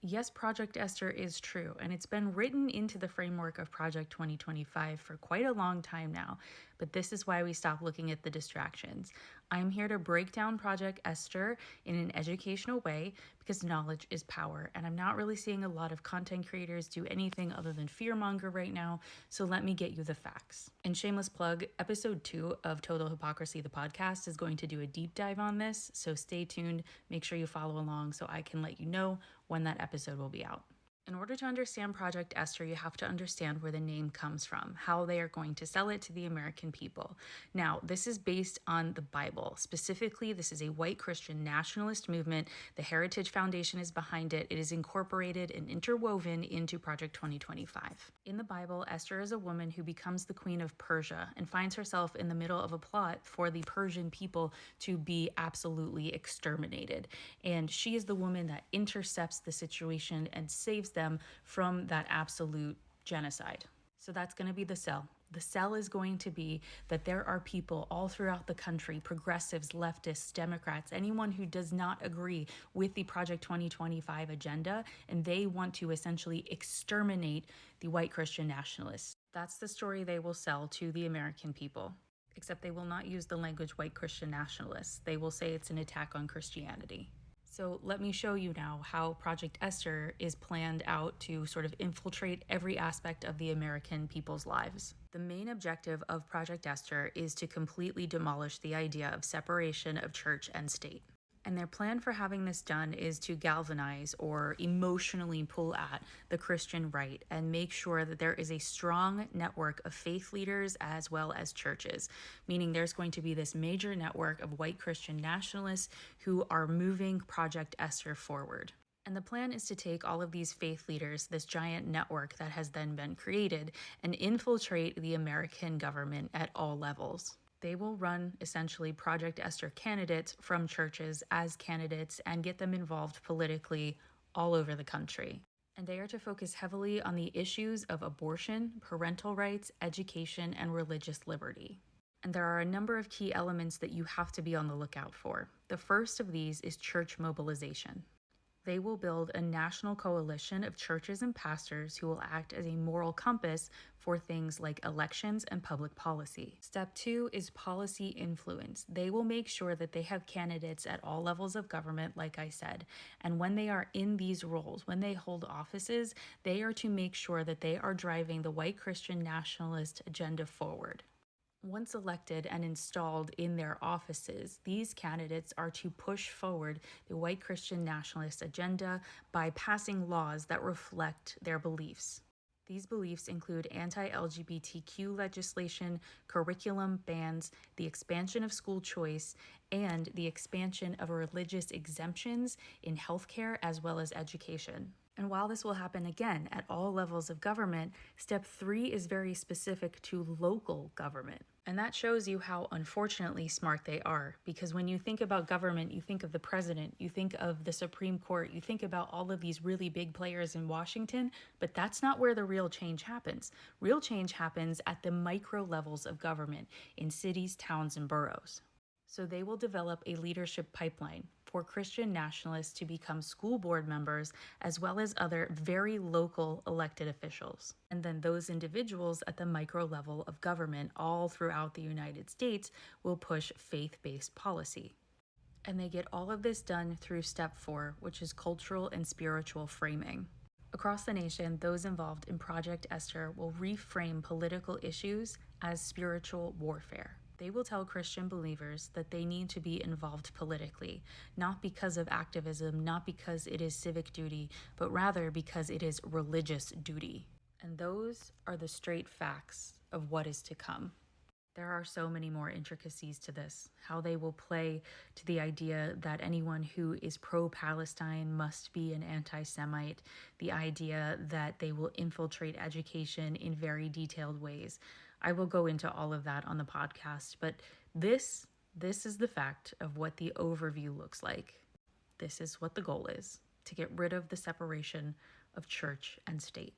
Yes, Project Esther is true, and it's been written into the framework of Project 2025 for quite a long time now, but this is why we stop looking at the distractions. I'm here to break down Project Esther in an educational way because knowledge is power, and I'm not really seeing a lot of content creators do anything other than fearmonger right now, so let me get you the facts. And shameless plug, episode 2 of Total Hypocrisy, the podcast, is going to do a deep dive on this, so stay tuned, make sure you follow along so I can let you know when that episode will be out. In order to understand Project Esther, you have to understand where the name comes from, how they are going to sell it to the American people. Now, this is based on the Bible. Specifically, this is a white Christian nationalist movement. The Heritage Foundation is behind it. It is incorporated and interwoven into Project 2025. In the Bible, Esther is a woman who becomes the queen of Persia and finds herself in the middle of a plot for the Persian people to be absolutely exterminated. And she is the woman that intercepts the situation and saves them from that absolute genocide. So that's going to be the sell. The sell is going to be that there are people all throughout the country, progressives, leftists, Democrats, anyone who does not agree with the Project 2025 agenda, and they want to essentially exterminate the white Christian nationalists. That's the story they will sell to the American people. Except they will not use the language white Christian nationalists. They will say it's an attack on Christianity. So let me show you now how Project Esther is planned out to sort of infiltrate every aspect of the American people's lives. The main objective of Project Esther is to completely demolish the idea of separation of church and state. And their plan for having this done is to galvanize or emotionally pull at the Christian right and make sure that there is a strong network of faith leaders as well as churches, meaning there's going to be this major network of white Christian nationalists who are moving Project Esther forward. And the plan is to take all of these faith leaders, this giant network that has then been created, and infiltrate the American government at all levels. They will run essentially Project Esther candidates from churches as candidates and get them involved politically all over the country. And they are to focus heavily on the issues of abortion, parental rights, education, and religious liberty. And there are a number of key elements that you have to be on the lookout for. The first of these is church mobilization. They will build a national coalition of churches and pastors who will act as a moral compass for things like elections and public policy. Step 2 is policy influence. They will make sure that they have candidates at all levels of government, like I said. And when they are in these roles, when they hold offices, they are to make sure that they are driving the white Christian nationalist agenda forward. Once elected and installed in their offices, these candidates are to push forward the white Christian nationalist agenda by passing laws that reflect their beliefs. These beliefs include anti-LGBTQ legislation, curriculum bans, the expansion of school choice, and the expansion of religious exemptions in healthcare as well as education. And while this will happen again at all levels of government, step 3 is very specific to local government. And that shows you how unfortunately smart they are, because when you think about government, you think of the president, you think of the Supreme Court, you think about all of these really big players in Washington, but that's not where the real change happens. Real change happens at the micro levels of government in cities, towns, and boroughs. So they will develop a leadership pipeline for Christian nationalists to become school board members as well as other very local elected officials. And then those individuals at the micro level of government all throughout the United States will push faith-based policy. And they get all of this done through step 4, which is cultural and spiritual framing. Across the nation, those involved in Project Esther will reframe political issues as spiritual warfare. They will tell Christian believers that they need to be involved politically, not because of activism, not because it is civic duty, but rather because it is religious duty. And those are the straight facts of what is to come. There are so many more intricacies to this, how they will play to the idea that anyone who is pro-Palestine must be an anti-Semite, the idea that they will infiltrate education in very detailed ways. I will go into all of that on the podcast, but this is the fact of what the overview looks like. This is what the goal is, to get rid of the separation of church and state.